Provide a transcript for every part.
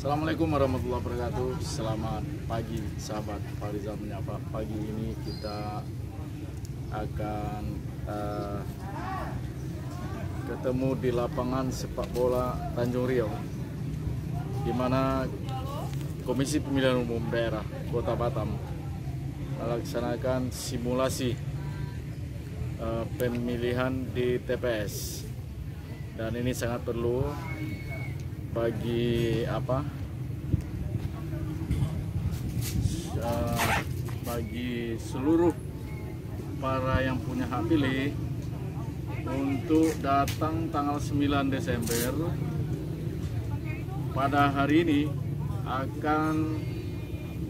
Assalamualaikum warahmatullahi wabarakatuh. Selamat pagi sahabat Pak Rizal Menyapa. Pagi ini kita akan ketemu di lapangan sepak bola Tanjung Riau, di mana Komisi Pemilihan Umum Daerah Kota Batam melaksanakan simulasi pemilihan di TPS, dan ini sangat perlu bagi bagi seluruh para yang punya hak pilih untuk datang tanggal 9 Desember. Pada hari ini akan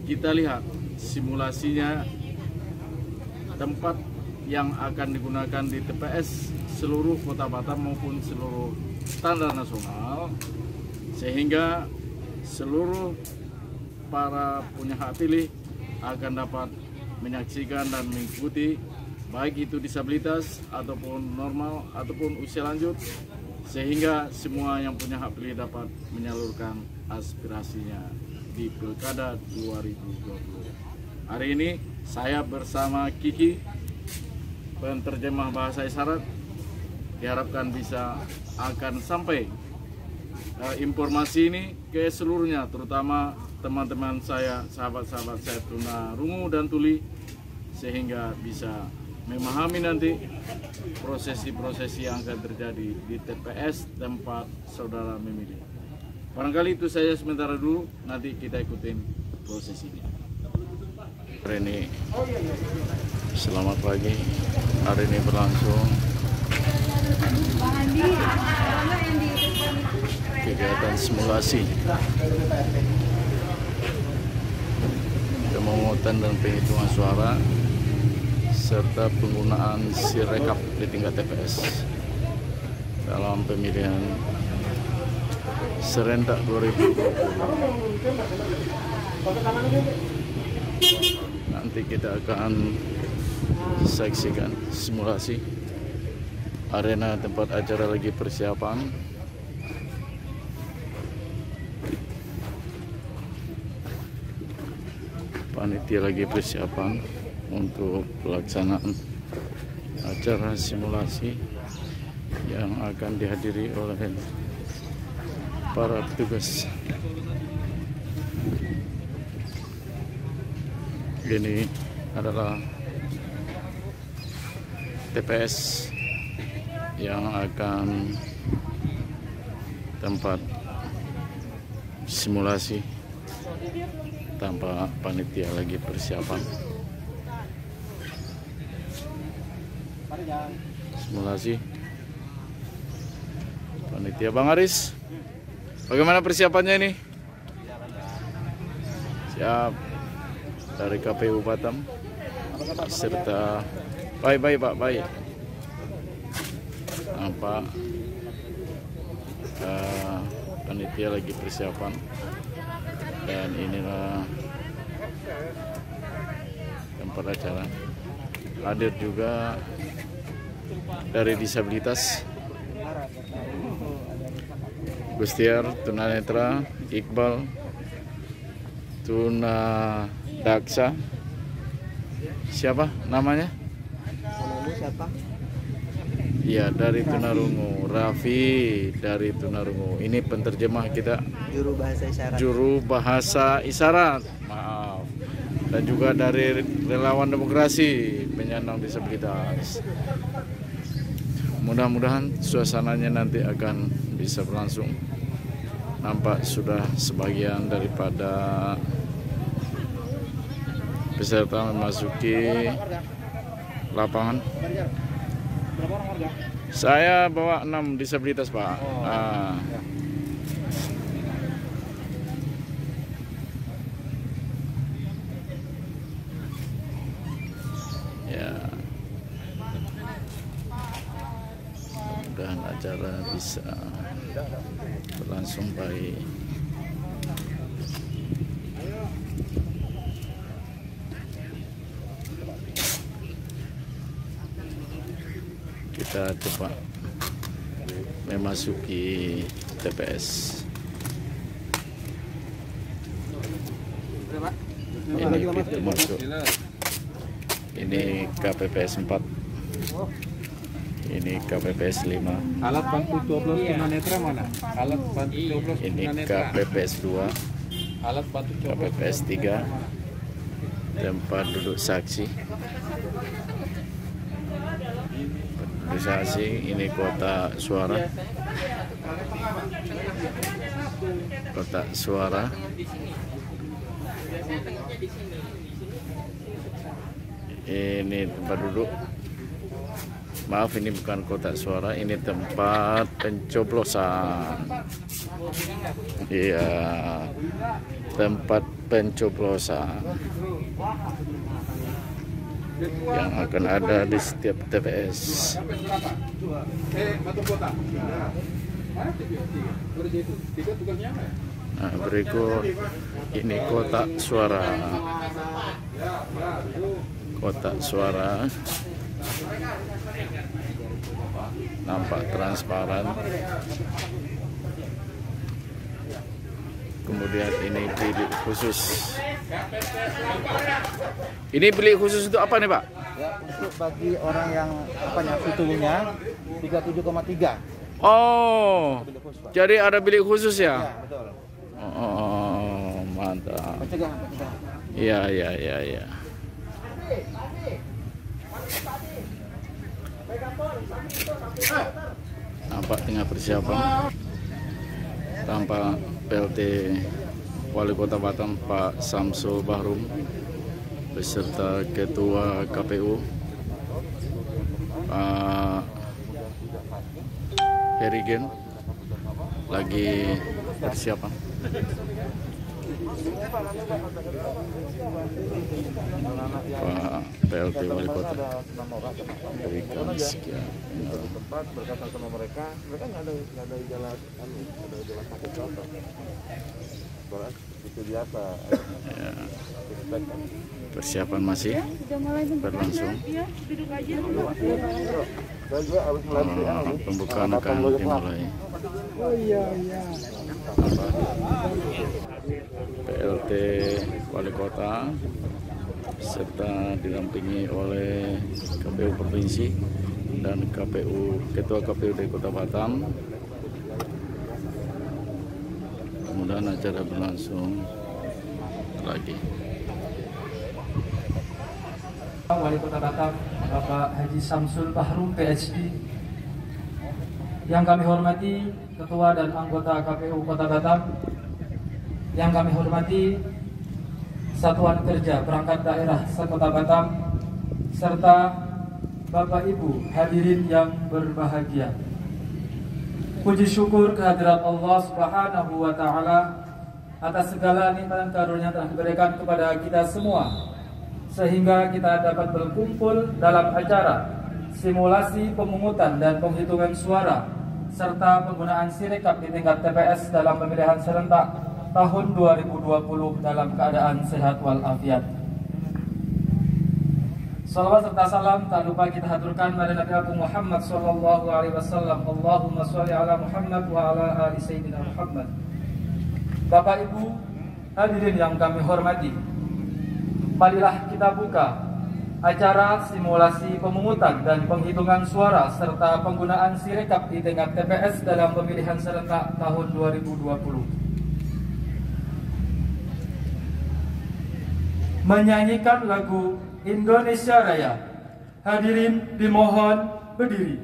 kita lihat simulasinya tempat yang akan digunakan di TPS seluruh Kota Batam maupun seluruh standar nasional, sehingga seluruh para punya hak pilih akan dapat menyaksikan dan mengikuti, baik itu disabilitas ataupun normal ataupun usia lanjut, sehingga semua yang punya hak pilih dapat menyalurkan aspirasinya di Pilkada 2020. Hari ini saya bersama Kiki, penterjemah bahasa isyarat, diharapkan bisa akan sampai informasi ini ke seluruhnya, terutama teman-teman saya, sahabat-sahabat saya tunarungu dan tuli, sehingga bisa memahami nanti prosesi-prosesi yang akan terjadi di TPS tempat saudara memilih. Barangkali itu saja sementara dulu, nanti kita ikutin prosesinya. Hari ini selamat pagi, hari ini berlangsung kegiatan simulasi pemungutan dan penghitungan suara serta penggunaan sirekap di tingkat TPS dalam pemilihan serentak 2020. Nanti kita akan saksikan simulasi. Arena tempat acara lagi persiapan. Panitia lagi persiapan untuk pelaksanaan acara simulasi yang akan dihadiri oleh para petugas. Ini adalah TPS yang akan tempat simulasi tanpa panitia lagi persiapan. Simulasi panitia. Bang Aris, bagaimana persiapannya ini? Siap. Dari KPU Batam serta baik Pak, baik. Nampak panitia lagi persiapan, dan inilah tempat acara. Hadir juga dari disabilitas, Gustiar, tunanetra, Iqbal, tunadaksa, siapa namanya? Siapa? Iya, dari tunarungu. Raffi dari tunarungu. Ini penterjemah kita, Juru bahasa isyarat. juru bahasa isyarat, maaf. Dan juga dari relawan demokrasi penyandang disabilitas. Mudah-mudahan suasananya nanti akan bisa berlangsung. Nampak sudah sebagian daripada peserta memasuki lapangan. Saya bawa 6 disabilitas, Pak. Ya, mudah-mudahan acara bisa berlangsung baik. Kita coba memasuki TPS. Ini pintu masuk. Ini KPPS 4. Ini KPPS 5. Alat bantu coblos tunanetra mana? Alat bantu coblos Ini tunanetra. KPPS 2. Alat bantu coblos. KPPS 3. Tempat duduk saksi. Duduk saksi. Ini kotak suara. Kotak suara. Ini tempat duduk. Maaf, ini bukan kotak suara, ini tempat pencoblosan. Iya, tempat pencoblosan yang akan ada di setiap TPS. Nah, berikut ini kotak suara. Kotak suara nampak transparan. Kemudian ini bilik khusus. Ini bilik khusus untuk apa nih, Pak? Ya, untuk bagi orang yang tubuhnya 37,3. Oh, Bilik khusus, Pak. jadi ada bilik khusus Ya, ya? betul. Oh, mantap. Pencegahan. Iya, iya, iya, iya. Nampak tengah persiapan tanpa PLT Wali Kota Batam Pak Samsul Bahrum beserta Ketua KPU Pak Herigen lagi persiapan. Pak PLT Wali Kota berikan sekian. Tempat berkata sama mereka nggak ada gejala sakit contoh. Itu biasa. Ya, persiapan masih berlangsung. Pembukaan akan dimulai. PLT Wali Kota serta didampingi oleh KPU Provinsi dan Ketua KPUD Kota Batam. Mudah-mudahan acara berlangsung lagi. Wali Kota Batam Bapak Haji Samsul Bahrum PhD, yang kami hormati Ketua dan anggota KPU Kota Batam, yang kami hormati Satuan Kerja Perangkat Daerah Sekota Batam, serta Bapak Ibu hadirin yang berbahagia. Puji syukur kehadirat Allah Subhanahu wa Ta'ala atas segala nikmat dan karunia yang telah diberikan kepada kita semua, sehingga kita dapat berkumpul dalam acara simulasi pemungutan dan penghitungan suara serta penggunaan sirekap di tingkat TPS dalam pemilihan serentak tahun 2020 dalam keadaan sehat walafiat. Salawat serta salam tak lupa kita haturkan pada Nabi Agung Muhammad sallallahu alaihi wasallam. Allahumma sholli ala Muhammad wa ala ali sayyidina Muhammad. Bapak Ibu hadirin yang kami hormati, marilah kita buka acara simulasi pemungutan dan penghitungan suara serta penggunaan sirekap di tingkat TPS dalam pemilihan serentak tahun 2020. Menyanyikan lagu Indonesia Raya. Hadirin dimohon berdiri.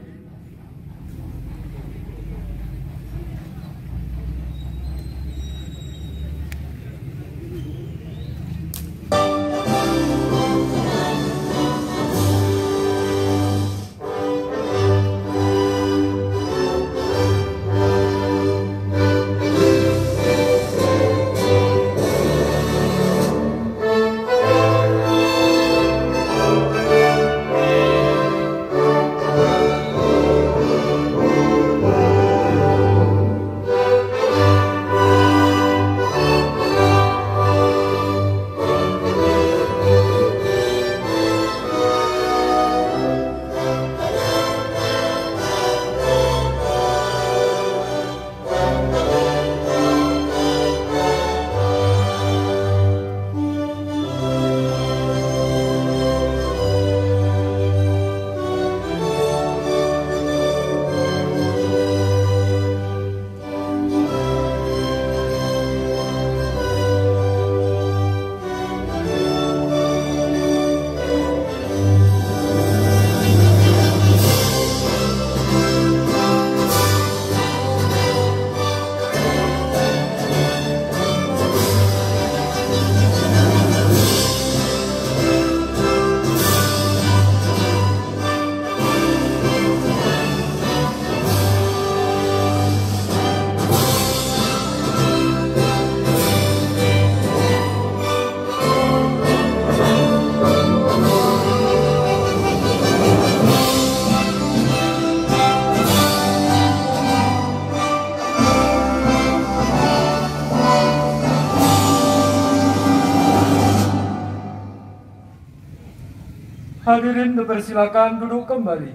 Hadirin dipersilakan duduk kembali.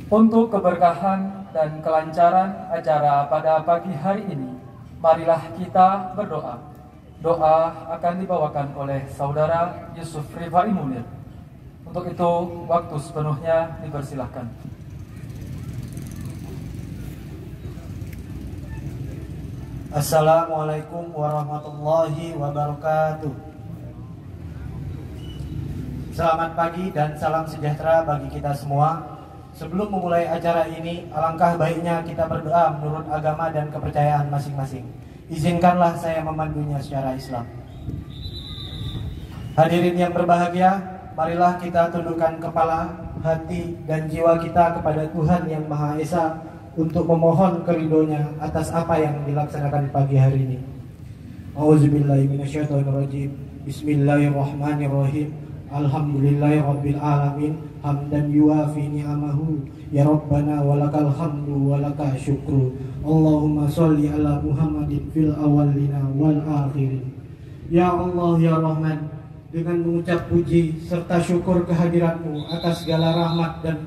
Untuk keberkahan dan kelancaran acara pada pagi hari ini, marilah kita berdoa. Doa akan dibawakan oleh Saudara Yusuf Rifai Munir. Untuk itu, waktu sepenuhnya dipersilahkan. Assalamualaikum warahmatullahi wabarakatuh. Selamat pagi dan salam sejahtera bagi kita semua. Sebelum memulai acara ini, alangkah baiknya kita berdoa menurut agama dan kepercayaan masing-masing. Izinkanlah saya memandunya secara Islam. Hadirin yang berbahagia, marilah kita tundukkan kepala, hati, dan jiwa kita kepada Tuhan yang Maha Esa untuk memohon keridhonya atas apa yang dilaksanakan pagi hari ini. A'udzubillahi minasyaitonirrajim. Bismillahirrahmanirrahim. Alhamdulillahirabbil alamin hamdan yuafi ni'amahu ya rabbana walakal hamdu walaka syukru. Allahumma sholli ala Muhammadin fil awwalina wal akhirin. Ya Allah ya Rahman, dengan mengucap puji serta syukur kehadiratmu atas segala rahmat dan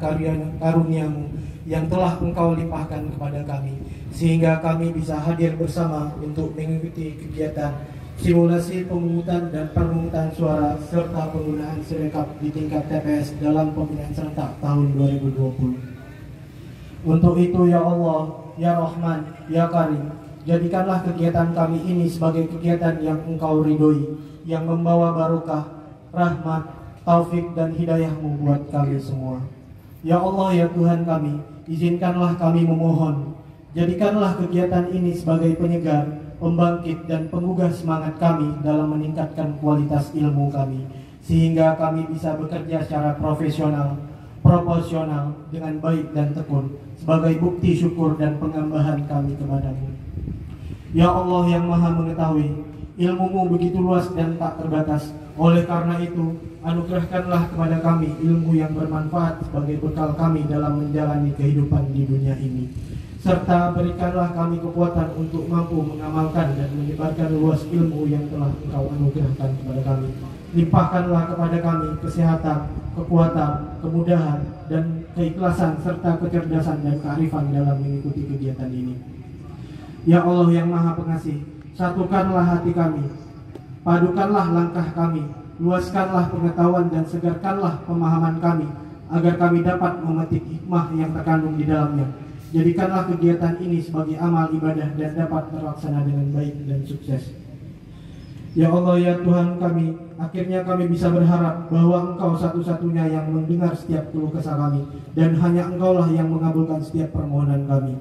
karuniamu yang telah Engkau limpahkan kepada kami, sehingga kami bisa hadir bersama untuk mengikuti kegiatan simulasi pemungutan dan permungutan suara serta penggunaan Sirekap di tingkat TPS dalam pemilihan serentak tahun 2020. Untuk itu ya Allah, ya Rahman, ya Karim, jadikanlah kegiatan kami ini sebagai kegiatan yang Engkau ridhoi, yang membawa barokah, rahmat, taufik dan hidayah-Mu buat kami semua. Ya Allah, ya Tuhan kami, izinkanlah kami memohon, jadikanlah kegiatan ini sebagai penyegar, pembangkit dan penggugah semangat kami dalam meningkatkan kualitas ilmu kami, sehingga kami bisa bekerja secara profesional, proporsional, dengan baik dan tekun, sebagai bukti syukur dan pengambahan kami kepadamu. Ya Allah yang Maha Mengetahui, ilmu-Mu begitu luas dan tak terbatas. Oleh karena itu, anugerahkanlah kepada kami ilmu yang bermanfaat sebagai bekal kami dalam menjalani kehidupan di dunia ini, serta berikanlah kami kekuatan untuk mampu mengamalkan dan menyebarkan luas ilmu yang telah Engkau anugerahkan kepada kami. Limpahkanlah kepada kami kesehatan, kekuatan, kemudahan, dan keikhlasan serta kecerdasan dan kearifan dalam mengikuti kegiatan ini. Ya Allah yang Maha Pengasih, satukanlah hati kami, padukanlah langkah kami, luaskanlah pengetahuan dan segarkanlah pemahaman kami, agar kami dapat memetik hikmah yang terkandung di dalamnya. Jadikanlah kegiatan ini sebagai amal ibadah dan dapat terlaksana dengan baik dan sukses. Ya Allah ya Tuhan kami, akhirnya kami bisa berharap bahwa Engkau satu-satunya yang mendengar setiap keluh kesah kami, dan hanya Engkaulah yang mengabulkan setiap permohonan kami.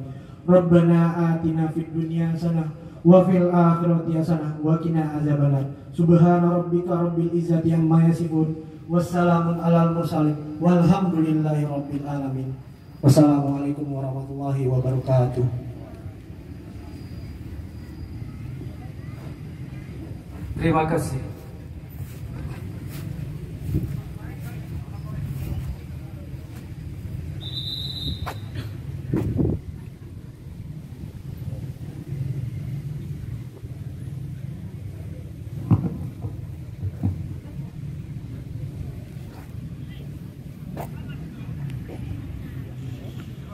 Rabbana atina fid dunya hasanah wa fil akhirati hasanah wa qina azabannar. Subhana rabbika rabbil izzati amma yasifun, wassalamun alal mursalin, walhamdulillahi rabbil alamin. Wassalamualaikum warahmatullahi wabarakatuh. Terima kasih.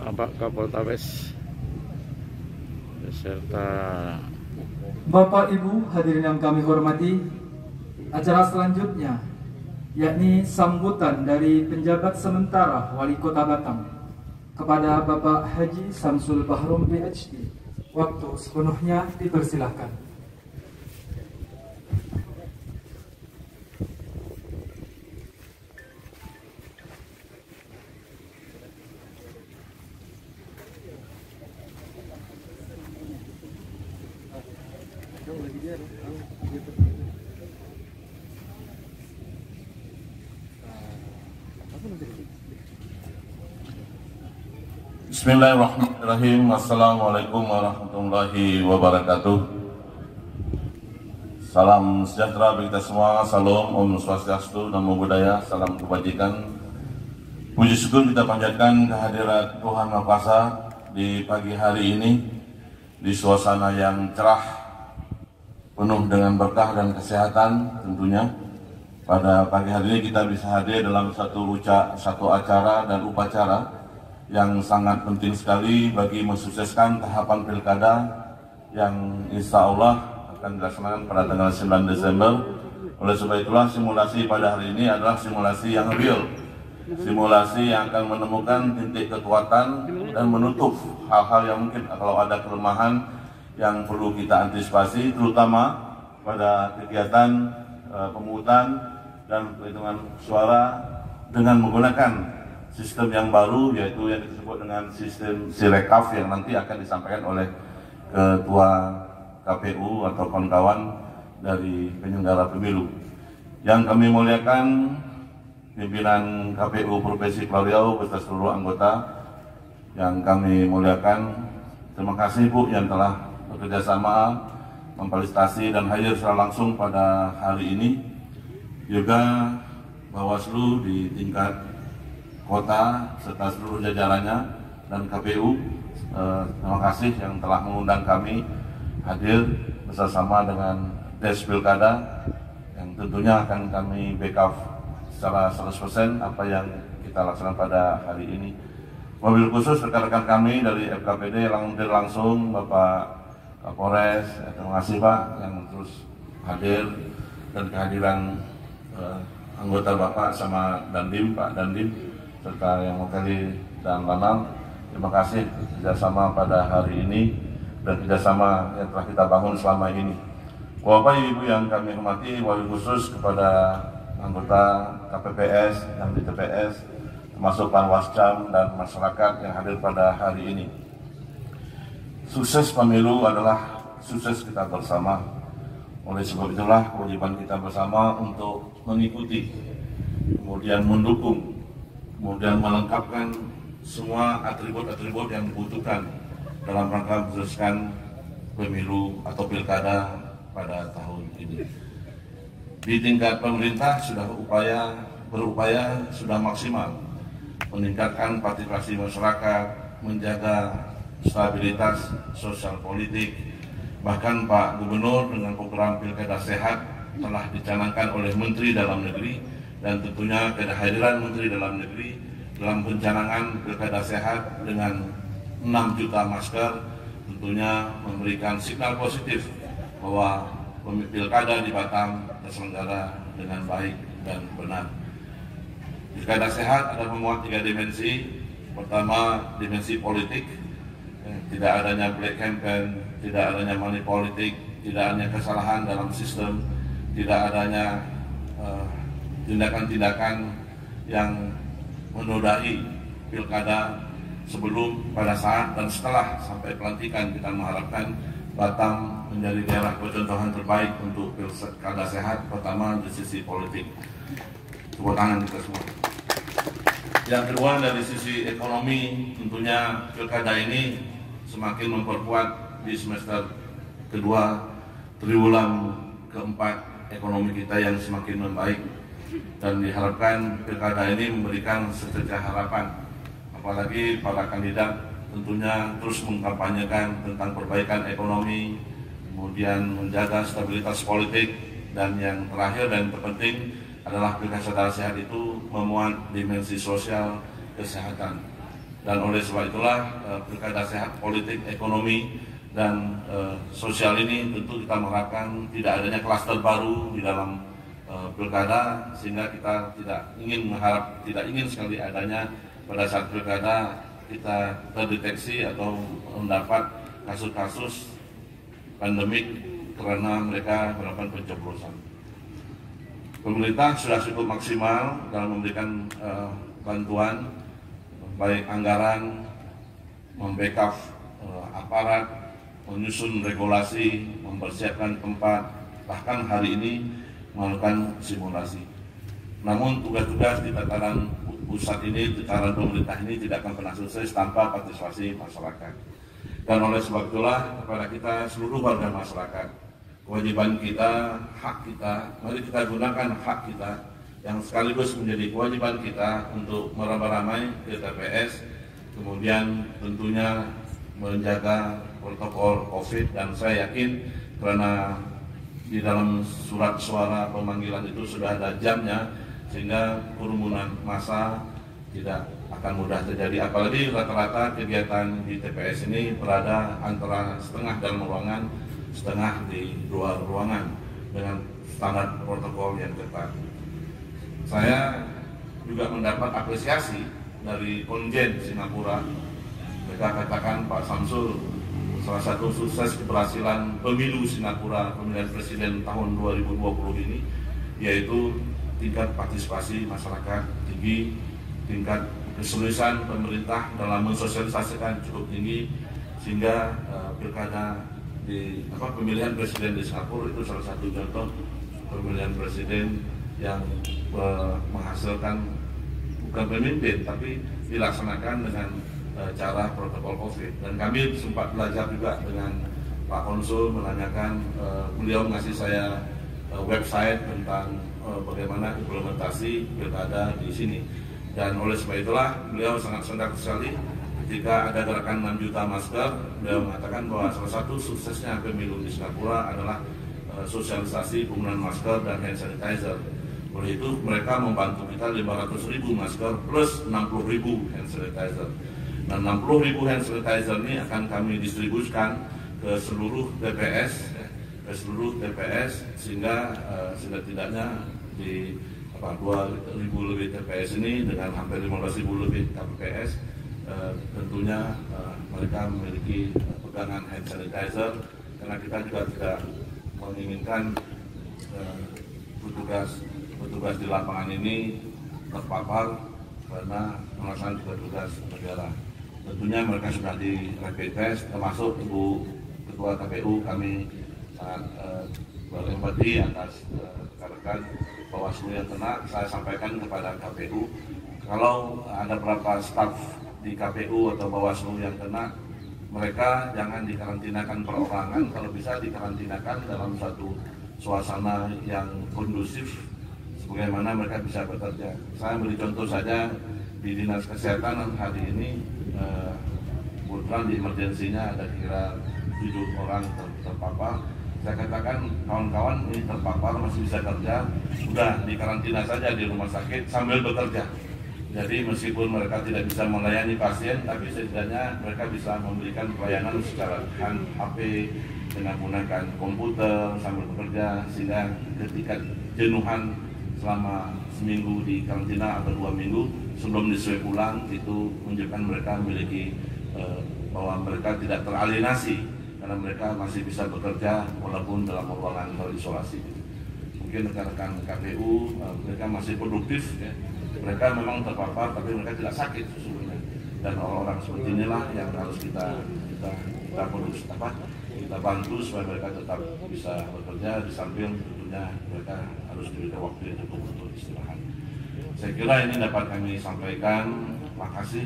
Bapak Kapolres beserta Bapak Ibu hadirin yang kami hormati, acara selanjutnya yakni sambutan dari penjabat sementara Wali Kota Batam kepada Bapak Haji Samsul Bahrum PhD. Waktu sepenuhnya dipersilahkan. Bismillahirrahmanirrahim. Assalamualaikum warahmatullahi wabarakatuh. Salam sejahtera bagi kita semua. Salam Om Swastiastu, Namo Buddhaya, salam kebajikan. Puji syukur kita panjatkan kehadirat Tuhan Maha Kuasa di pagi hari ini, di suasana yang cerah, penuh dengan berkah dan kesehatan tentunya. Pada pagi hari ini kita bisa hadir dalam satu acara dan upacara yang sangat penting sekali bagi mensukseskan tahapan pilkada yang insya Allah akan dilaksanakan pada tanggal 9 Desember. Oleh sebab itulah simulasi pada hari ini adalah simulasi yang real, simulasi yang akan menemukan titik kekuatan dan menutup hal-hal yang mungkin kalau ada kelemahan yang perlu kita antisipasi, terutama pada kegiatan pemungutan dan perhitungan suara dengan menggunakan sistem yang baru, yaitu yang disebut dengan sistem Sirekap yang nanti akan disampaikan oleh Ketua KPU atau kawan-kawan dari penyelenggara pemilu. Yang kami muliakan pimpinan KPU Provinsi Pulau Riau beserta seluruh anggota yang kami muliakan, terima kasih Bu yang telah bekerja sama memfasilitasi dan hadir secara langsung pada hari ini. Juga Bawaslu di tingkat kota serta seluruh jajarannya dan KPU, terima kasih yang telah mengundang kami hadir bersama dengan Des Pilkada yang tentunya akan kami backup secara 100% apa yang kita laksanakan pada hari ini. Mobil khusus rekan-rekan kami dari FKPD langsung Bapak Kapolres, terima kasih Pak yang terus hadir, dan kehadiran anggota Bapak sama Dandim, Pak Dandim, serta yang mewakili dan Lanang. Terima kasih kerjasama pada hari ini dan kerjasama yang telah kita bangun selama ini. Bapak Ibu yang kami hormati, wabil khusus kepada anggota KPPS yang di TPS, termasuk Panwascam dan masyarakat yang hadir pada hari ini. Sukses pemilu adalah sukses kita bersama. Oleh sebab itulah kewajiban kita bersama untuk mengikuti, kemudian mendukung, kemudian melengkapkan semua atribut-atribut yang dibutuhkan dalam rangka mensukseskan pemilu atau pilkada pada tahun ini. Di tingkat pemerintah sudah berupaya sudah maksimal meningkatkan partisipasi masyarakat, menjaga stabilitas sosial politik. Bahkan Pak Gubernur dengan program Pilkada Sehat telah dicanangkan oleh Menteri Dalam Negeri, dan tentunya kehadiran Menteri Dalam Negeri dalam pencanangan Pilkada Sehat dengan 6 juta masker tentunya memberikan signal positif bahwa pilkada di Batam terselenggara dengan baik dan benar. Pilkada Sehat ada memuat 3 dimensi. Pertama, dimensi politik, tidak adanya black campaign, tidak adanya money politik, tidak adanya kesalahan dalam sistem, tidak adanya tindakan-tindakan yang menodai pilkada sebelum, pada saat, dan setelah sampai pelantikan. Kita mengharapkan Batam menjadi daerah percontohan terbaik untuk pilkada sehat, pertama dari sisi politik. Tepuk tangan kita semua. Yang kedua, dari sisi ekonomi, tentunya pilkada ini semakin memperkuat di semester kedua, triwulan keempat ekonomi kita yang semakin membaik, dan diharapkan pilkada ini memberikan secercah harapan, apalagi para kandidat tentunya terus mengkampanyekan tentang perbaikan ekonomi, kemudian menjaga stabilitas politik, dan yang terakhir dan terpenting adalah pilkada sehat itu memuat dimensi sosial kesehatan. Dan oleh sebab itulah pilkada sehat politik, ekonomi, dan sosial ini tentu kita mengharapkan tidak adanya klaster baru di dalam pilkada, sehingga kita tidak ingin sekali adanya pada saat pilkada kita terdeteksi atau mendapat kasus-kasus pandemik karena mereka melakukan pencoblosan. Pemerintah sudah cukup maksimal dalam memberikan bantuan, baik anggaran, membackup aparat, menyusun regulasi, mempersiapkan tempat, bahkan hari ini melakukan simulasi. Namun tugas-tugas di tataran pusat ini, tataran pemerintah ini tidak akan pernah selesai tanpa partisipasi masyarakat. Dan oleh sebab itulah kepada kita seluruh warga masyarakat, kewajiban kita, hak kita, mari kita gunakan hak kita yang sekaligus menjadi kewajiban kita untuk meramai-ramai ke TPS, kemudian tentunya menjaga protokol COVID, dan saya yakin karena di dalam surat suara pemanggilan itu sudah ada jamnya, sehingga kerumunan massa tidak akan mudah terjadi. Apalagi rata-rata kegiatan di TPS ini berada antara setengah dalam ruangan, setengah di luar ruangan dengan standar protokol yang ketat. Saya juga mendapat apresiasi dari Konjen Singapura. Mereka katakan Pak Samsul salah satu sukses keberhasilan pemilu Singapura, pemilihan presiden tahun 2020 ini, yaitu tingkat partisipasi masyarakat tinggi, tingkat keseriusan pemerintah dalam mensosialisasikan cukup tinggi, sehingga pilkada di pemilihan presiden di Singapura itu salah satu contoh pemilihan presiden yang menghasilkan bukan pemimpin tapi dilaksanakan dengan cara protokol COVID. Dan kami sempat belajar juga dengan Pak Konsul, menanyakan, beliau ngasih saya website tentang bagaimana implementasi pilkada di sini. Dan oleh sebab itulah beliau sangat senang sekali ketika ada gerakan 6 juta masker. Beliau mengatakan bahwa salah satu suksesnya pemilu di Singapura adalah sosialisasi penggunaan masker dan hand sanitizer. Oleh itu mereka membantu kita 500.000 masker plus 60.000 hand sanitizer. Dan 60.000 hand sanitizer ini akan kami distribusikan ke seluruh TPS, sehingga setidaknya di 2.000 lebih TPS ini dengan hampir 15.000 lebih KPPS, tentunya mereka memiliki pegangan hand sanitizer, karena kita juga tidak menginginkan petugas di lapangan ini terpapar karena melaksanakan tugas negara. Tentunya mereka sudah di rapid test, termasuk Ibu Ketua KPU. Kami sangat berempati atas rekan-rekan Bawaslu yang kena. Saya sampaikan kepada KPU, kalau ada beberapa staf di KPU atau Bawaslu yang kena, mereka jangan dikarantinakan perorangan, kalau bisa dikarantinakan dalam satu suasana yang kondusif sebagaimana mereka bisa bekerja. Saya beri contoh saja di Dinas Kesehatan hari ini, kebetulan di emergensinya ada kira 7 orang terpapar. Saya katakan kawan-kawan ini terpapar masih bisa kerja, sudah dikarantina saja di rumah sakit sambil bekerja. Jadi meskipun mereka tidak bisa melayani pasien, tapi setidaknya mereka bisa memberikan pelayanan secara HP dengan menggunakan komputer sambil bekerja, sehingga ketika jenuhan selama seminggu di karantina atau 2 minggu sebelum diswab ulang, itu menunjukkan mereka memiliki bahwa mereka tidak teralienasi karena mereka masih bisa bekerja walaupun dalam ruangan terisolasi. Mungkin rekan-rekan KPU mereka masih produktif, ya. Mereka memang terpapar tapi mereka tidak sakit sesungguhnya. Dan orang-orang seperti inilah yang harus kita bantu supaya mereka tetap bisa bekerja, di samping tentunya mereka harus diberikan waktu yang cukup untuk istirahat. Saya kira ini dapat kami sampaikan. Makasih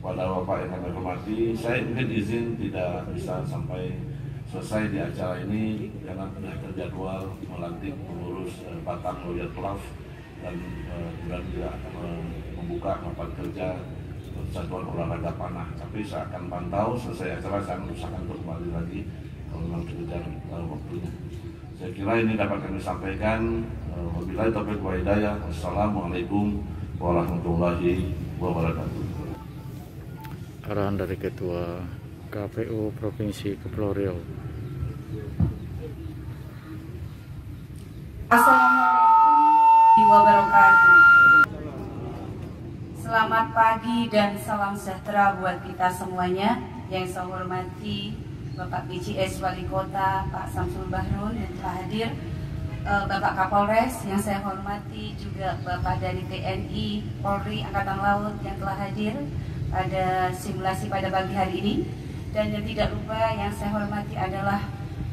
kepada Bapak yang kami hormati. Saya mungkin izin tidak bisa sampai selesai di acara ini karena sudah terjadwal melantik pengurus Batam Lawyer Club dan kemudian juga membuka rapat kerja Persatuan Olahraga Panah. Tapi saya akan pantau selesai acara, saya mengusahakan untuk kembali lagi kalau memang dikejar waktunya. Saya kira ini dapat kami sampaikan. Wabillahi taufiq wal hidayah. Wassalamualaikum warahmatullahi wabarakatuh. Arahan dari Ketua KPU Provinsi Kepulauan Riau. Assalamualaikum wabarakatuh. Selamat pagi dan salam sejahtera buat kita semuanya. Yang saya hormati Bapak BCS Wali Kota Pak Samsul Bahrun yang telah hadir, Bapak Kapolres yang saya hormati, juga Bapak dari TNI, Polri, Angkatan Laut yang telah hadir pada simulasi pada pagi hari ini. Dan yang tidak lupa yang saya hormati adalah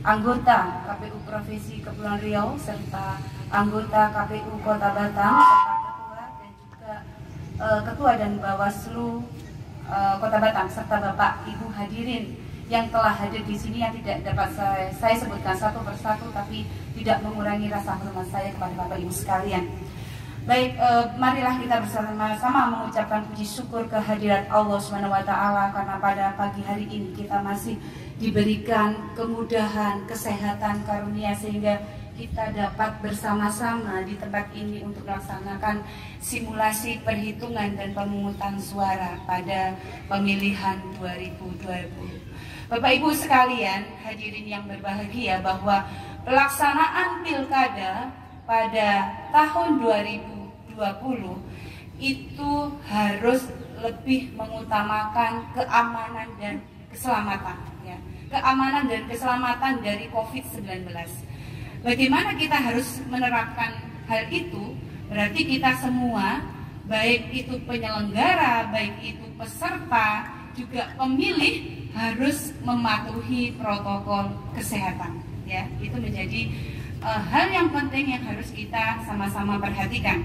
anggota KPU Provinsi Kepulauan Riau serta anggota KPU Kota Batam serta ketua dan juga ketua dan Bawaslu Kota Batam serta Bapak Ibu hadirin yang telah hadir di sini, yang tidak dapat saya sebutkan satu persatu, tapi tidak mengurangi rasa hormat saya kepada Bapak Ibu sekalian. Baik, marilah kita bersama-sama mengucapkan puji syukur kehadirat Allah SWT karena pada pagi hari ini kita masih diberikan kemudahan, kesehatan, karunia sehingga kita dapat bersama-sama di tempat ini untuk melaksanakan simulasi perhitungan dan pemungutan suara pada pemilihan 2020. Bapak Ibu sekalian, hadirin yang berbahagia, bahwa pelaksanaan pilkada pada tahun 2020 itu harus lebih mengutamakan keamanan dan keselamatan, ya. Keamanan dan keselamatan dari COVID-19. Bagaimana kita harus menerapkan hal itu? Berarti kita semua, baik itu penyelenggara, baik itu peserta, juga pemilih, harus mematuhi protokol kesehatan, ya. Itu menjadi hal yang penting yang harus kita sama-sama perhatikan.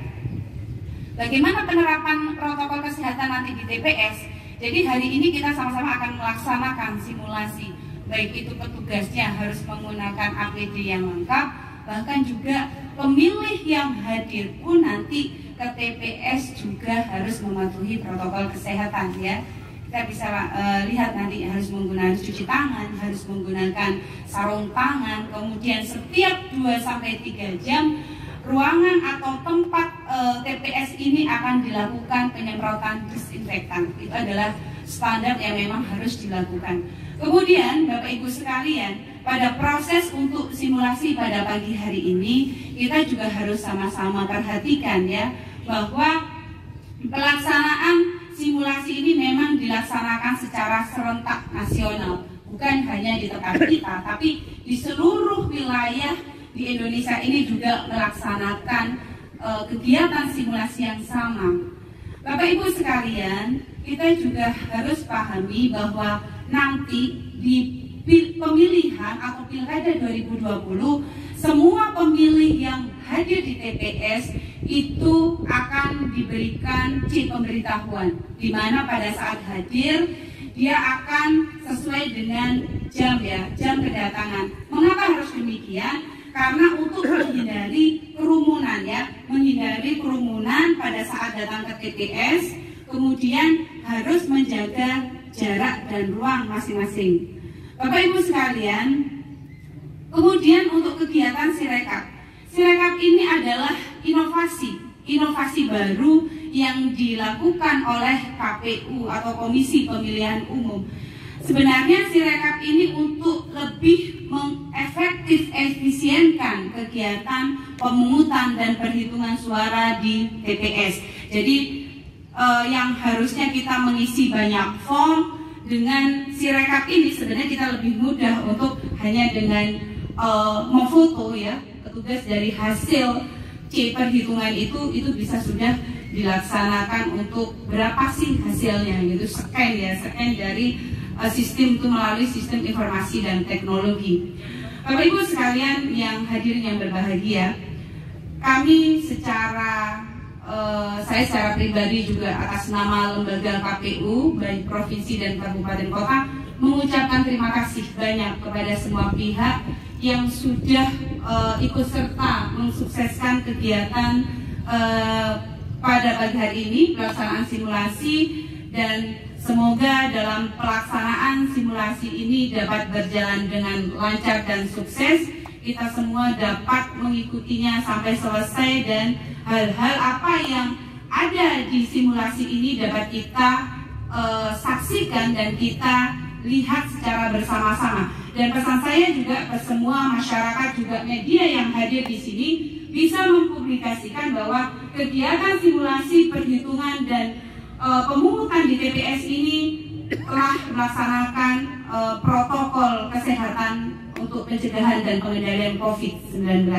Bagaimana penerapan protokol kesehatan nanti di TPS? Jadi hari ini kita sama-sama akan melaksanakan simulasi, baik itu petugasnya harus menggunakan APD yang lengkap, bahkan juga pemilih yang hadir pun nanti ke TPS juga harus mematuhi protokol kesehatan, ya. Kita bisa lihat nanti harus menggunakan cuci tangan, harus menggunakan sarung tangan, kemudian setiap 2-3 jam ruangan atau tempat TPS ini akan dilakukan penyemprotan disinfektan. Itu adalah standar yang memang harus dilakukan. Kemudian Bapak Ibu sekalian, pada proses untuk simulasi pada pagi hari ini kita juga harus sama-sama perhatikan, ya, bahwa pelaksanaan simulasi ini memang dilaksanakan secara serentak nasional, bukan hanya di tempat kita, tapi di seluruh wilayah di Indonesia ini juga melaksanakan kegiatan simulasi yang sama. Bapak Ibu sekalian, kita juga harus pahami bahwa nanti di pemilihan atau pilkada 2020, semua pemilih yang hadir di TPS itu akan diberikan chip pemberitahuan, di mana pada saat hadir dia akan sesuai dengan jam, ya, jam kedatangan. Mengapa harus demikian? Karena untuk menghindari kerumunan, ya, menghindari kerumunan pada saat datang ke TPS, kemudian harus menjaga jarak dan ruang masing-masing. Bapak Ibu sekalian, kemudian untuk kegiatan Sirekap. Sirekap ini adalah inovasi baru yang dilakukan oleh KPU atau Komisi Pemilihan Umum. Sebenarnya Sirekap ini untuk lebih efisienkan kegiatan pemungutan dan perhitungan suara di TPS. Jadi yang harusnya kita mengisi banyak form, dengan Sirekap ini sebenarnya kita lebih mudah untuk hanya dengan memfoto, ya, petugas dari hasil perhitungan itu bisa sudah dilaksanakan untuk berapa sih hasilnya, gitu, scan, ya, scan dari sistem itu melalui sistem informasi dan teknologi. Bapak Ibu sekalian yang hadir yang berbahagia, kami saya secara pribadi juga atas nama lembaga KPU baik provinsi dan kabupaten kota mengucapkan terima kasih banyak kepada semua pihak yang sudah ikut serta mensukseskan kegiatan pada pagi hari ini, pelaksanaan simulasi, dan semoga dalam pelaksanaan simulasi ini dapat berjalan dengan lancar dan sukses. Kita semua dapat mengikutinya sampai selesai dan hal-hal apa yang ada di simulasi ini dapat kita saksikan dan kita lihat secara bersama-sama. Dan pesan saya juga ke semua masyarakat, juga media yang hadir di sini, bisa mempublikasikan bahwa kegiatan simulasi perhitungan dan pemungutan di TPS ini telah melaksanakan protokol kesehatan untuk pencegahan dan pengendalian COVID-19.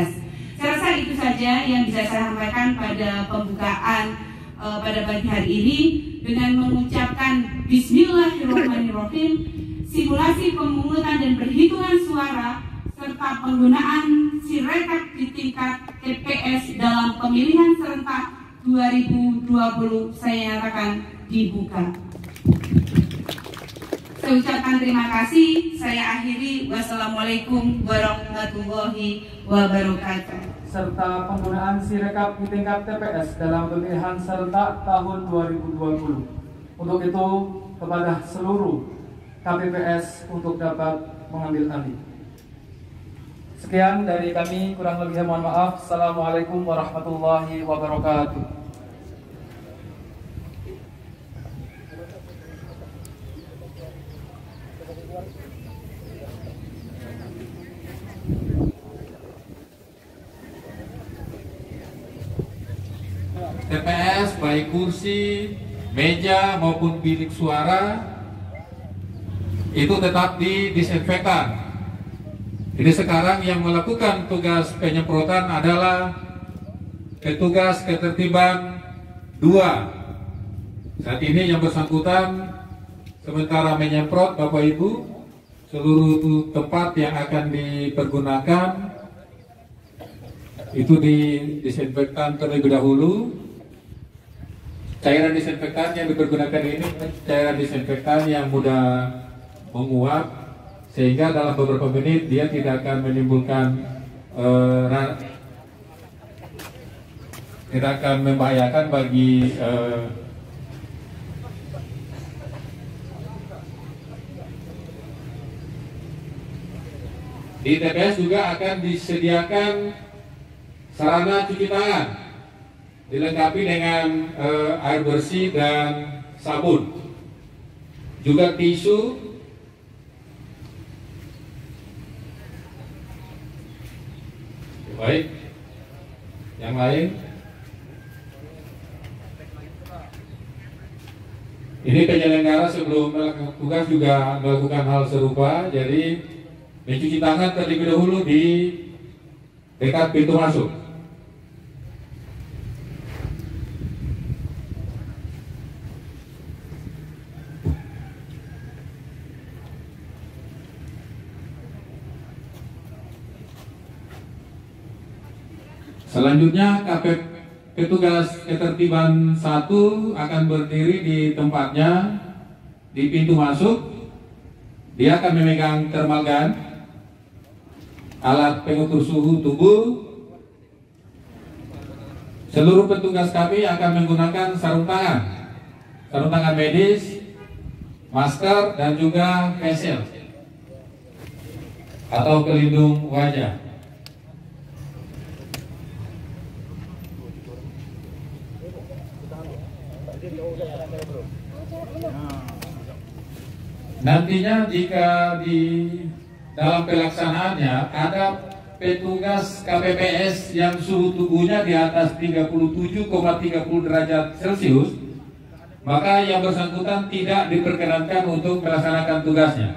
Saya rasa itu saja yang bisa saya sampaikan pada pembukaan pada pagi hari ini dengan mengucapkan Bismillahirrahmanirrahim. Simulasi pemungutan dan perhitungan suara serta penggunaan Sirekap di tingkat TPS dalam pemilihan serentak 2020 saya nyatakan dibuka. Saya ucapkan terima kasih. Saya akhiri. Wassalamualaikum warahmatullahi wabarakatuh. Serta penggunaan Sirekap di tingkat TPS dalam pemilihan serentak tahun 2020. Untuk itu, kepada seluruh KPPS untuk dapat mengambil alih. Sekian dari kami, kurang lebihnya mohon maaf. Assalamualaikum warahmatullahi wabarakatuh. TPS baik kursi, meja maupun bilik suara itu tetap didisinfektan. Jadi sekarang yang melakukan tugas penyemprotan adalah petugas ketertiban 2. Saat ini yang bersangkutan sementara menyemprot Bapak Ibu seluruh tempat yang akan dipergunakan itu didisinfektan terlebih dahulu. Cairan disinfektan yang dipergunakan ini cairan disinfektan yang mudah menguap, sehingga dalam beberapa menit dia tidak akan menimbulkan tidak akan membahayakan bagi di TPS juga akan disediakan sarana cuci tangan dilengkapi dengan air bersih dan sabun, juga tisu, baik. Yang lain, ini penyelenggara sebelum melakukan tugas juga melakukan hal serupa, jadi mencuci tangan terlebih dahulu di dekat pintu masuk. Selanjutnya petugas ketertiban 1 akan berdiri di tempatnya di pintu masuk. Dia akan memegang thermal gun, alat pengukur suhu tubuh. Seluruh petugas kami akan menggunakan sarung tangan medis, masker, dan juga face shield atau pelindung wajah. Nantinya jika di dalam pelaksanaannya ada petugas KPPS yang suhu tubuhnya di atas 37,30 derajat Celcius, maka yang bersangkutan tidak diperkenankan untuk melaksanakan tugasnya.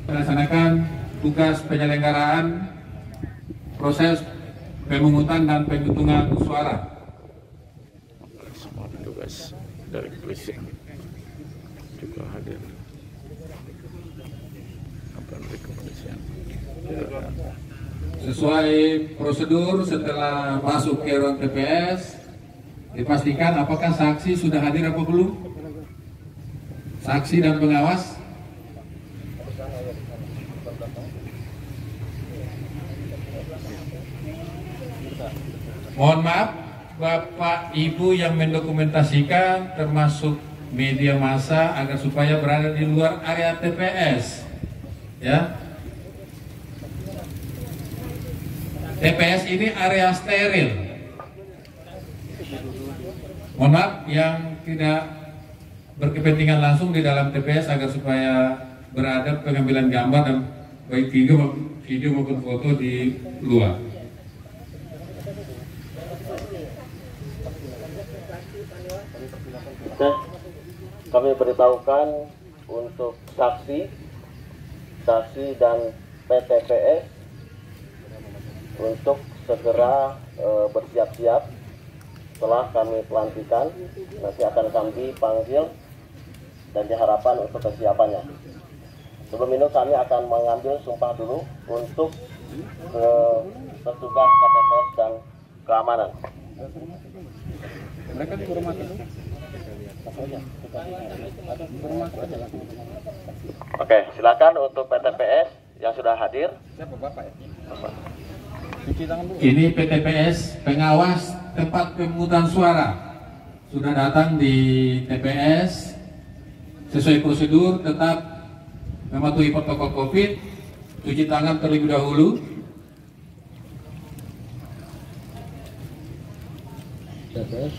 Melaksanakan tugas penyelenggaraan proses pemungutan dan penghitungan suara. Semua petugas dari kepolisian juga hadir. Dari kepolisian. Sesuai prosedur, setelah masuk ke ruang TPS, dipastikan apakah saksi sudah hadir apa belum? Saksi dan pengawas. Mohon maaf, Bapak Ibu yang mendokumentasikan termasuk media massa agar supaya berada di luar area TPS, ya. TPS ini area steril. Mohon maaf yang tidak berkepentingan langsung di dalam TPS agar supaya berada pengambilan gambar dan baik video maupun foto di luar. Kami beritahukan untuk saksi dan PTPS untuk segera bersiap-siap. Setelah kami pelantikan, nanti akan kami panggil dan diharapkan untuk kesiapannya. Sebelum itu kami akan mengambil sumpah dulu untuk petugas KPPS dan keamanan. Mereka di rumah itu. Oke, silakan untuk PTPS yang sudah hadir. Siapa Bapak ya? Bapak. Cuci tangan dulu. Ini PTPS pengawas tempat pemungutan suara sudah datang di TPS sesuai prosedur, tetap mematuhi protokol COVID, cuci tangan terlebih dahulu. TPS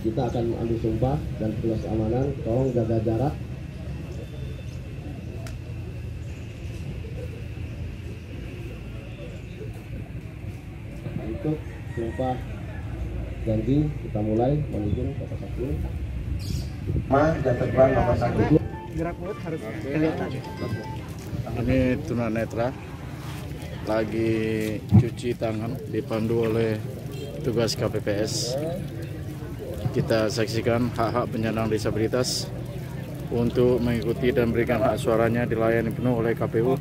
kita akan ambil sumpah dan tugas keamanan, tolong jaga jarak. Untuk sumpah janji kita mulai menuju kota satu. Dan terbang nomor 1. Gerak mulut harus kelihatan. Ini tunanetra lagi cuci tangan dipandu oleh tugas KPPS. Kita saksikan hak-hak penyandang disabilitas untuk mengikuti dan memberikan hak suaranya dilayani penuh oleh KPU.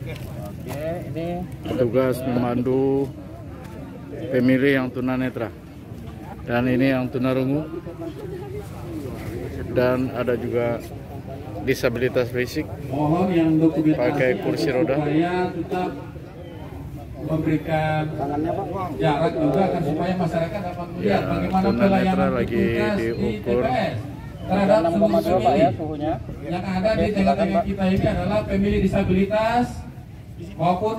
Tugas memandu pemilih yang tunanetra, dan ini yang tunarungu, dan ada juga disabilitas fisik Mohon yang dokumentasi pakai kursi roda. supaya tetap memberikan jarak juga kan, supaya masyarakat dapat melihat bagaimana pelayanan lagi petugas di diukur. TPS terhadap seluruh pemilih. Yang ada di tengah-tengah kita ini adalah pemilih disabilitas maupun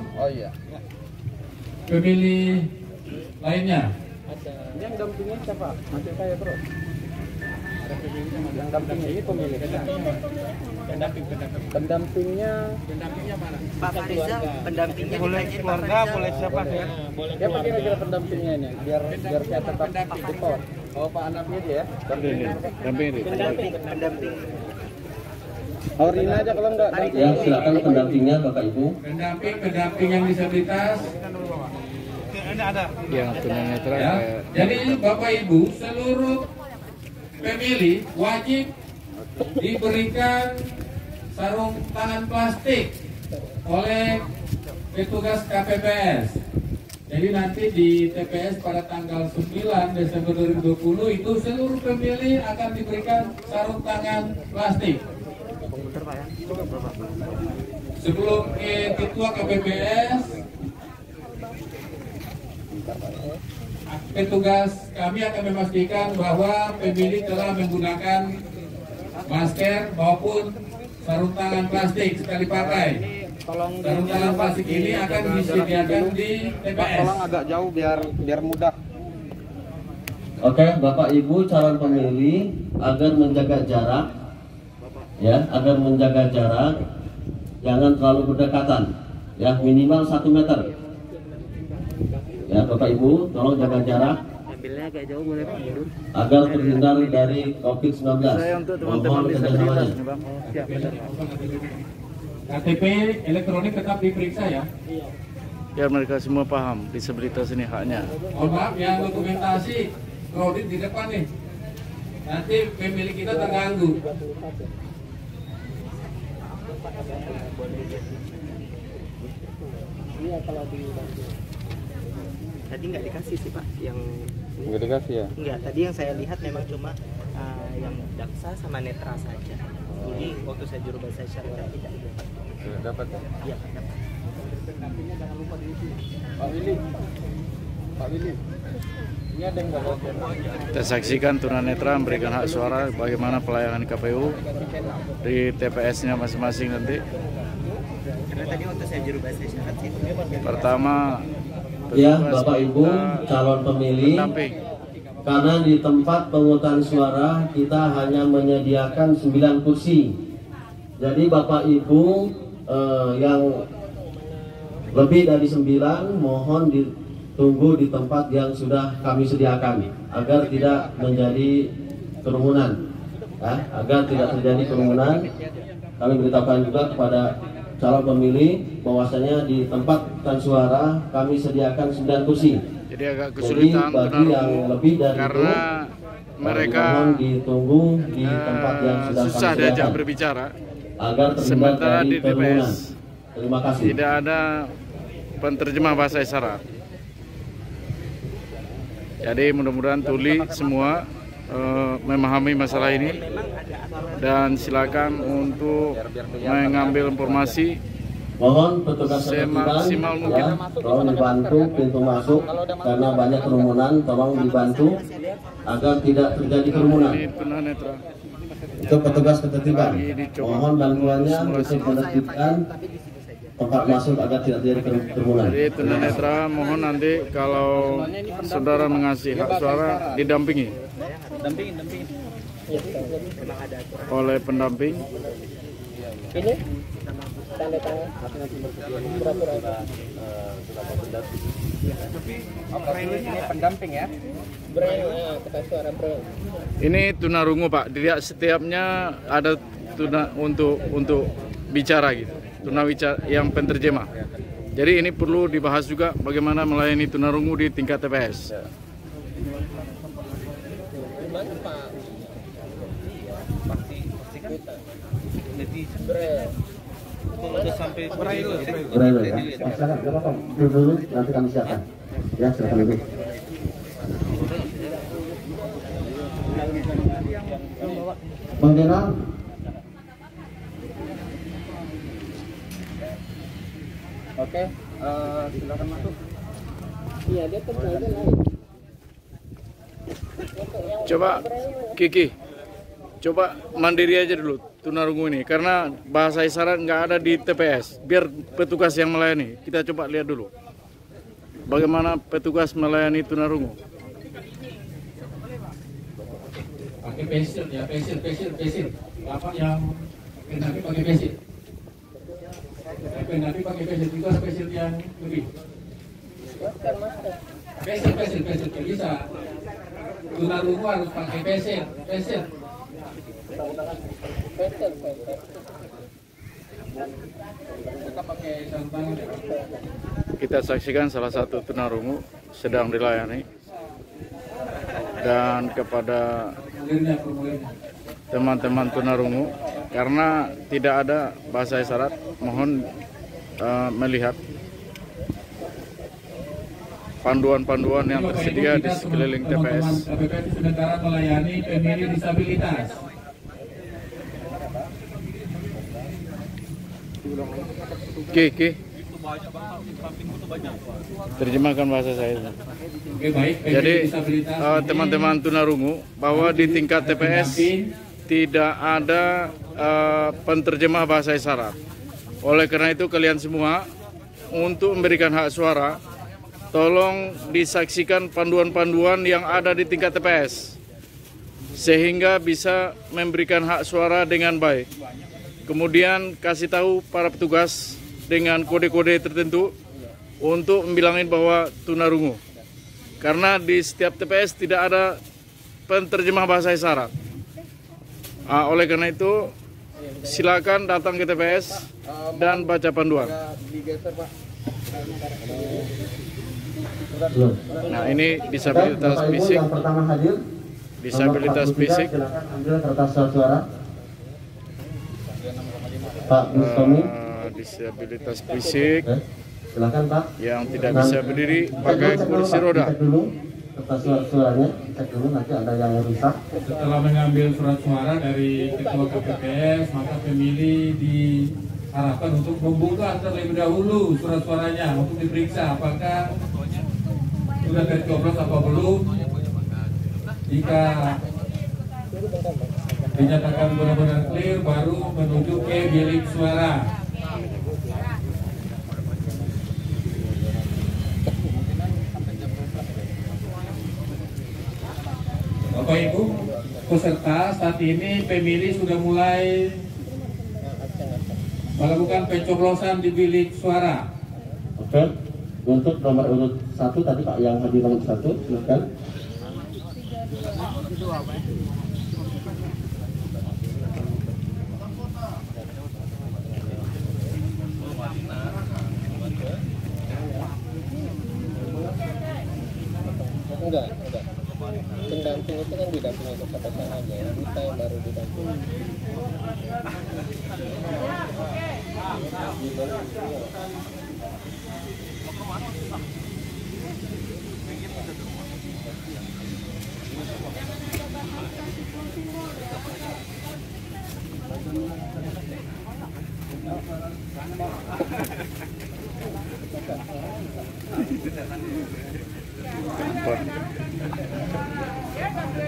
pemilih lainnya. Yang dampingnya siapa? Nanti saya terus. Yang dampingnya ini pemilik. Pendampingnya mana? Pak Fariza, pendampingnya Boleh ditanyain keluarga, Pak Fariza. boleh siapa ya? Siapa kira-kira pendampingnya ini? Biar saya tetap support. Oh, Pak Anafi aja ya. Damping. Pendamping. Oh, Rina aja kalau enggak. Ya, silakan pendampingnya Bapak Ibu. Pendamping yang disabilitas. Yang tunanetra Ya. Jadi Bapak Ibu, seluruh pemilih wajib diberikan sarung tangan plastik oleh petugas KPPS. Jadi nanti di TPS pada tanggal 9 Desember 2020 itu seluruh pemilih akan diberikan sarung tangan plastik. Sebelum ketua KPPS, petugas kami akan memastikan bahwa pemilih telah menggunakan masker maupun sarung tangan plastik sekali pakai. Sarung tangan plastik ini akan disediakan di TPS. Tolong agak jauh biar mudah. Oke, Bapak Ibu calon pemilih agar menjaga jarak, ya, agar menjaga jarak, jangan terlalu berdekatan, ya, minimal 1 meter. Ya, Bapak Ibu, tolong jaga jarak. Ambilnya agak jauh boleh Pak mundur. Agar terhindar dari COVID-19. Saya untuk teman-teman Mohon disabilitas kerjasamanya. nih, Bang. KTP elektronik tetap diperiksa ya. Biar mereka semua paham disabilitas ini haknya. Mohon maaf yang dokumentasi kredit di depan nih. Nanti pemilih kita terganggu. Iya kalau di tadi nggak dikasih sih Pak, yang Nggak dikasih ya? enggak, tadi yang saya lihat memang cuma yang daksa sama netra saja. Jadi waktu saya juru bahasa isyarat tidak Dapat ya? iya dapat. Jangan lupa diisi. Pak Willy. Ini ada yang nggak bawa? Kita saksikan tunanetra memberikan hak suara, bagaimana pelayanan KPU di TPS-nya masing-masing nanti. Karena tadi waktu saya juru bahasa isyarat sih. Pertama, Ya, petugas Bapak Ibu minta calon pemilih, pendamping. karena di tempat pemungutan suara kita hanya menyediakan 9 kursi. Jadi Bapak Ibu yang lebih dari 9 mohon ditunggu di tempat yang sudah kami sediakan agar tidak menjadi kerumunan, ya, agar tidak terjadi kerumunan. Kami beritahukan juga kepada calon pemilih bahwasanya di tempat pemungutan suara kami sediakan 9 kursi. Jadi agak kesulitan Jadi bagi yang lebih dari karena itu, mereka mohon ditunggu di tempat yang sudah susah kami diajak sediakan. berbicara. agar terhindar sementara dari di kerumunan. TPS Terima kasih. tidak ada penterjemah bahasa isyarat. Jadi mudah-mudahan tuli semua memahami masalah ini dan silakan untuk mengambil informasi Mohon petugas semaksimal mungkin. ya, tolong dibantu pintu masuk karena banyak kerumunan, tolong dibantu agar tidak terjadi kerumunan. Ini tunanetra. Untuk petugas ketertiban, mohon bantuannya untuk menertibkan tempat masuk agar tidak terjadi kerumunan. Jadi tunanetra mohon nanti kalau saudara mengasih hak suara didampingi oleh pendamping. Ini tanda tangan ini pendamping ya. Kertas suara Braille. Ini tunarungu Pak, tidak setiapnya ada tuna untuk bicara gitu. Tunawicara yang penterjemah. Jadi ini perlu dibahas juga bagaimana melayani tunarungu di tingkat TPS. Gimana Pak? Udah sampai Braille ya. Silakan, enggak apa-apa. Dulu nanti kami siapkan. Ya, silakan Ibu. Bang Jenal. Oke, silakan masuk. Iya, dia terkait lain. Coba Kiki, coba mandiri aja dulu tunarungu ini, karena bahasa isyarat nggak ada di TPS. Biar petugas yang melayani, kita coba lihat dulu bagaimana petugas melayani tunarungu. Pakai pensil ya, pensil. Apa yang pendapi pakai pensil? Pendapi pakai pensil, itu ada pensil yang lebih. Pensil bisa. Tunarungu harus pakai pensil. Kita pakai sarung tangan. Kita saksikan salah satu tunarungu sedang dilayani, dan kepada teman-teman tunarungu, karena tidak ada bahasa isyarat, mohon melihat panduan-panduan yang tersedia di sekeliling TPS. KPPS sementara melayani pemilih disabilitas. Oke. Terjemahkan bahasa saya. Oke, baik. Jadi teman-teman tunarungu, bahwa di tingkat TPS tidak ada penterjemah bahasa isyarat. Oleh karena itu kalian semua untuk memberikan hak suara, tolong disaksikan panduan-panduan yang ada di tingkat TPS sehingga bisa memberikan hak suara dengan baik. Kemudian kasih tahu para petugas dengan kode-kode tertentu untuk membilangin bahwa tunarungu. Karena di setiap TPS tidak ada penterjemah bahasa isyarat. Oleh karena itu silakan datang ke TPS dan baca panduan. Nah, ini disabilitas fisik. Yang pertama hadir. Disabilitas fisik. Silakan ambil kertas suara. Pak Bustomi. Disabilitas fisik. Silakan Pak. Yang tidak bisa berdiri pakai kursi roda. Cek dulu kertas suaranya, cek dulu nanti ada yang rusak. Setelah mengambil surat suara dari Ketua KPPS, maka pemilih diharapkan untuk membuka terlebih dahulu surat suaranya untuk diperiksa apakah sudah tercoblos apa belum. Jika dinyatakan benar-benar clear, baru menuju ke bilik suara. Bapak Ibu peserta, saat ini pemilih sudah mulai melakukan pencoblosan di bilik suara. Oke, untuk nomor urut 1 tadi Pak yang hadir nomor 1, silakan. Enggak. pendamping itu kan didampingi kota aja, kita yang baru didampingi. Tempat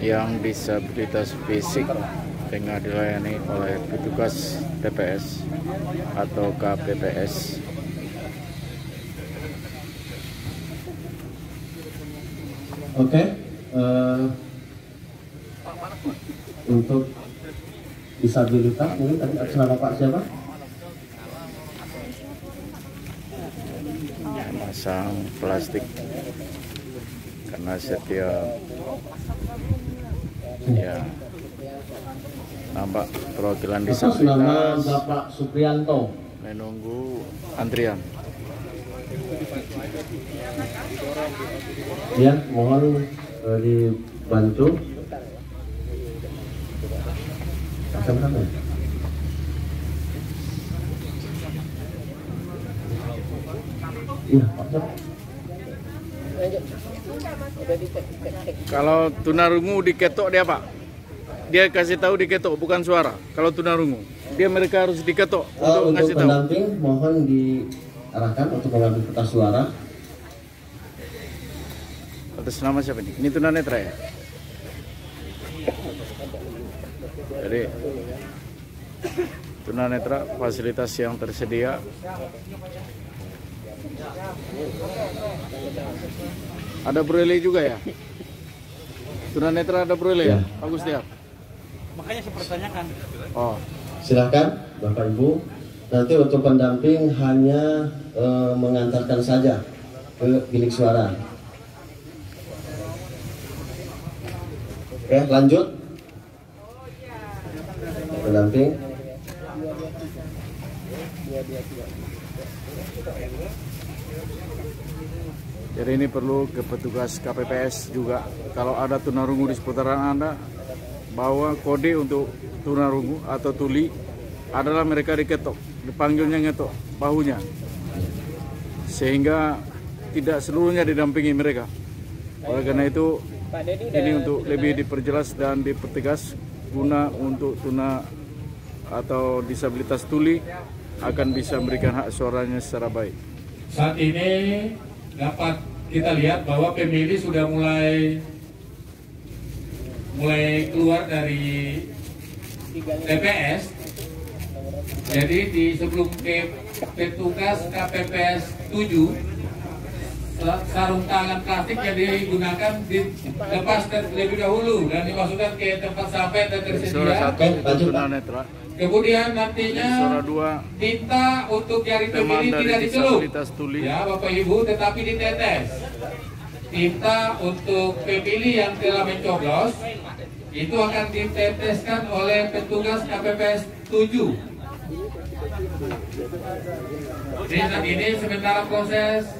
yang disabilitas fisik tengah dilayani oleh petugas TPS atau KPPS. Oke, untuk disabilitas ini tadi atas nama Pak siapa? Pasang plastik karena setiap ya nampak perwakilan Atas nama disabilitas Bapak Suprianto menunggu antrian. Ya, mohon dibantu. Sama-sama. Iya, Pak. Kalau tunarungu diketok dia Pak, dia kasih tahu diketok bukan suara. Kalau tunarungu dia mereka harus diketok untuk ngasih tahu. Pendamping mohon diarahkan untuk mengambil kertas suara. Atas nama siapa nih? Ini tunanetra ya? Jadi tunanetra fasilitas yang tersedia. Ada braille juga ya? Tunanetra ada braille ya? Bagus dia. Makanya saya pertanyakan. Oh. Silakan Bapak Ibu. Nanti untuk pendamping hanya mengantarkan saja ke bilik suara. Oke, lanjut. Pendamping. Jadi ini perlu ke petugas KPPS juga. Kalau ada tunarungu di seputaran Anda, bawa kode untuk tunarungu atau tuli adalah mereka diketok, dipanggilnya ngetok bahunya, sehingga tidak seluruhnya didampingi mereka. Oleh karena itu, ini untuk lebih diperjelas dan dipertegas guna untuk tuna atau disabilitas tuli akan bisa memberikan hak suaranya secara baik. Saat ini dapat kita lihat bahwa pemilih sudah mulai keluar dari TPS. Jadi di sebelum petugas KPPS 7, sarung tangan plastik yang digunakan dilepas terlebih dahulu dan dimasukkan ke tempat sampai dan tersedia. Kemudian nantinya tinta untuk jari pemilih tidak dicelup, ya Bapak Ibu, tetapi ditetes. Tinta untuk pemilih yang telah mencoblos itu akan diteteskan oleh petugas KPPS 7. Jadi saat ini sementara proses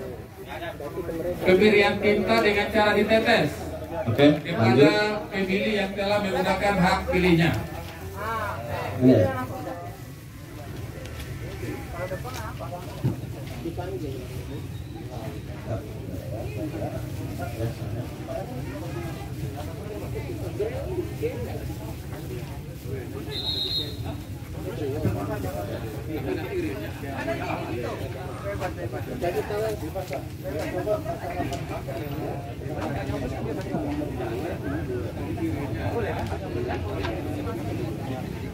pemberian tinta dengan cara ditetes kepada pemilih yang telah menggunakan hak pilihnya.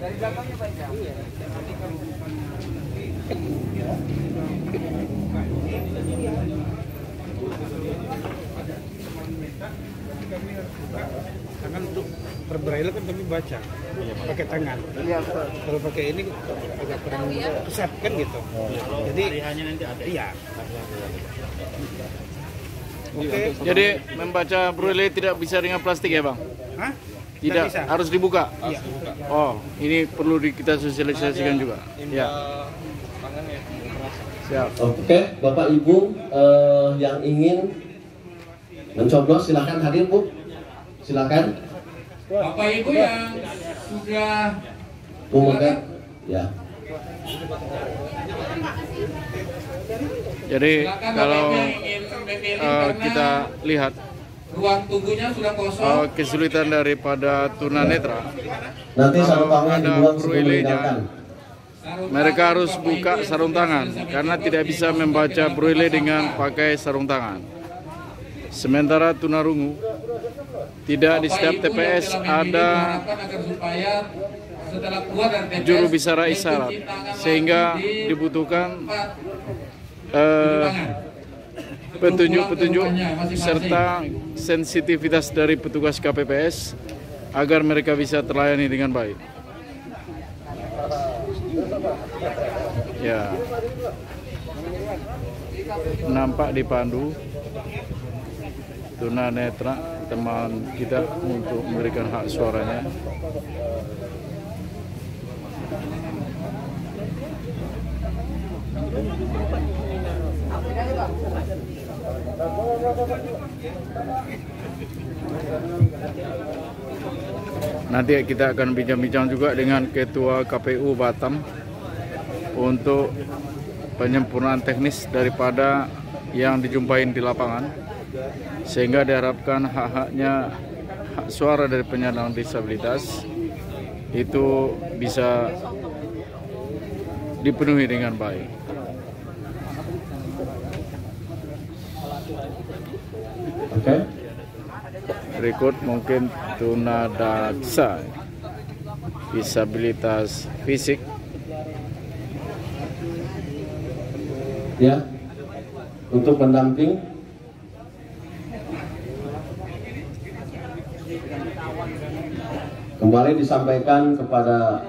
Dari belakangnya Pak. Tangan untuk berbraille kan kami baca pakai tangan. Kalau pakai ini agak kurang kesat kan gitu. Jadi nanti ada. Iya. Oke. Jadi membaca braille tidak bisa dengan plastik ya Bang? Hah? Tidak, harus dibuka. Iya. Oh, ini perlu kita sosialisasikan juga. Ya. Siap. Oke, Bapak Ibu yang ingin mencoblos silahkan hadir Bu, silahkan. Bapak Ibu yang sudah ya. Jadi kalau kita lihat ruang tunggunya sudah kosong. Kesulitan daripada tunanetra, Nanti sarung tangan ada dibuang sebelum braille-nya, meninggalkan. mereka harus buka sarung tangan karena tidak bisa membaca braille dengan pakai sarung tangan. Sementara tunarungu, tidak di setiap TPS ada juru bicara isyarat, sehingga dibutuhkan petunjuk-petunjuk serta sensitivitas dari petugas KPPS agar mereka bisa terlayani dengan baik. Ya, nampak dipandu tunanetra teman kita untuk memberikan hak suaranya. Nanti kita akan bincang-bincang juga dengan Ketua KPU Batam untuk penyempurnaan teknis daripada yang dijumpai di lapangan, sehingga diharapkan hak suara dari penyandang disabilitas itu bisa dipenuhi dengan baik. Oke. Berikut mungkin tunadaksa, disabilitas fisik. Ya, untuk pendamping. Kembali disampaikan kepada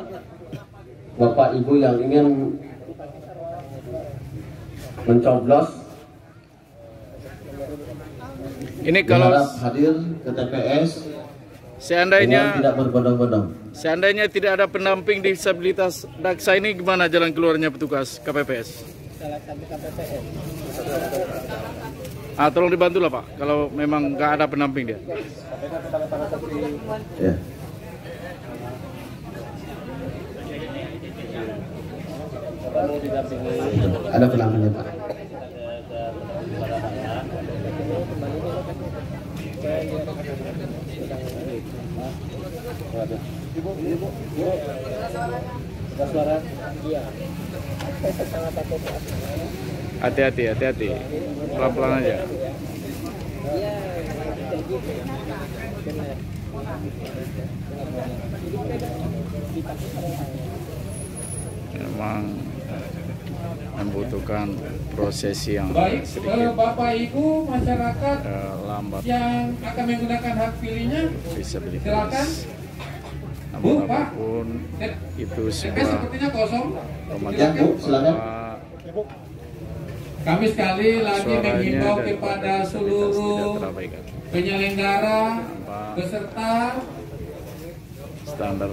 Bapak Ibu yang ingin mencoblos. Ini kalau hadir ke TPS seandainya tidak berbondong-bondong. Seandainya tidak ada pendamping disabilitas daksa, ini gimana jalan keluarnya petugas KPPS? Tolong dibantu lah Pak, kalau memang nggak ada pendamping dia. Ya. Ada pendampingnya Pak. Hati-hati, pelan-pelan aja. Memang membutuhkan prosesi yang baik. sedikit Bapak Ibu masyarakat lambat yang akan menggunakan hak pilihnya, disabilitas. silakan. Namun apapun itu sebuah silakan. Kami sekali lagi menghimbau kepada seluruh penyelenggara beserta standar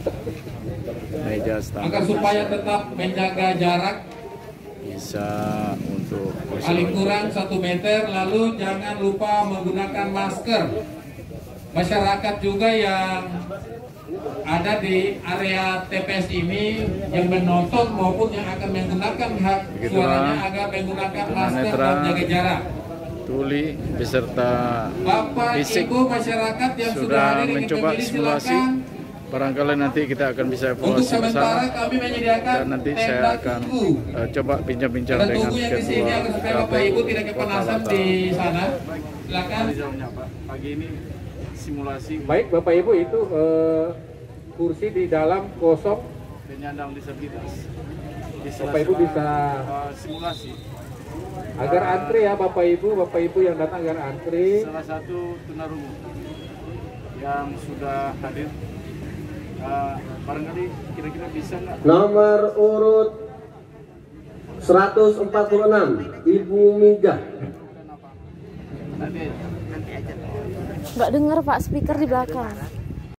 meja standar agar supaya tetap menjaga jarak bisa untuk paling kurang 1 meter, lalu jangan lupa menggunakan masker. Masyarakat juga yang ada di area TPS ini yang menonton maupun yang akan menggunakan hak suaranya agar menggunakan masker dan jaga jarak. Tuli beserta Bapak fisik Ibu masyarakat yang sudah hadir mencoba simulasi. Barangkali nanti kita akan bisa evaluasi bersama, kami menyediakan dan nanti saya akan coba bincang-bincang dengan Ketua KPU Kota Batam. Di sana. Silakan. Pagi ini simulasi. Baik Bapak Ibu, itu kursi di dalam kosong. Penyandang disabilitas. Bapak Ibu bisa simulasi. Agar antri ya Bapak Ibu yang datang agar antri. Salah satu tunarungu yang sudah hadir, barangkali kira-kira bisa nggak? Nomor urut 146 Ibu Miga. Nanti aja. Nggak dengar Pak, speaker di belakang.